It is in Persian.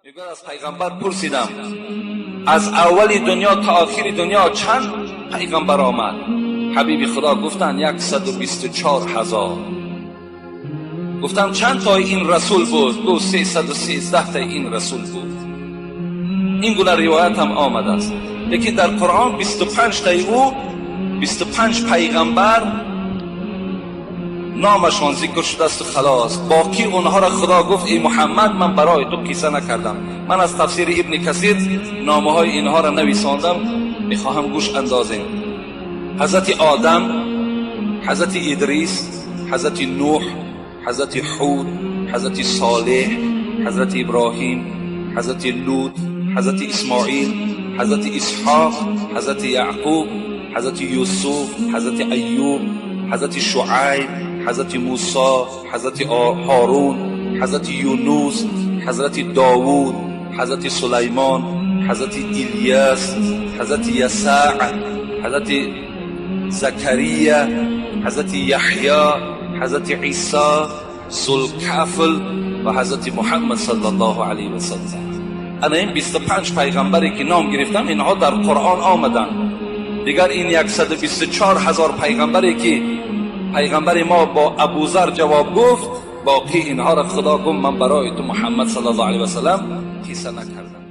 میگه از پیغمبر پرسیدم از اول دنیا تا آخر دنیا چند پیغمبر آمد؟ حبیب خدا گفتن 124,000. گفتم چند تا این رسول بود؟ گفت 313 تا این رسول بود. این گونه روایت هم آمده است. لیکن در قرآن 25 تا او 25 پیغمبر نامشان ذکر شده است و خلاص. باقی اونها را خدا گفت ای محمد من برای تو قصه نکردم. من از تفسیر ابن کثیر نامه های اینها را نویساندم، میخواهم گوش اندازیم. حضرت آدم، حضرت ادریس، حضرت نوح، حضرت هود، حضرت صالح، حضرت ابراهیم، حضرت لوط، حضرت اسماعیل، حضرت اسحاق، حضرت یعقوب، حضرت یوسف، حضرت ایوب، حضرت شعیب، حضرت موسی، حضرت هارون، حضرت یونس، حضرت داوود، حضرت سلیمان، حضرت الیاس، حضرت یسع، حضرت زکریا، حضرت یحیی، حضرت عیسی، ذوالکفل و حضرت محمد صلی الله علیه و سلم. انا این 25 پیغمبری که نام گرفتم اینها در قرآن آمدن. دیگر این 124,000 پیغمبری که پیغمبر ما با ابوذر جواب گفت، باقی اینها را خدا گفت من برای تو محمد صلی الله علیه و سلم قصه نکردم.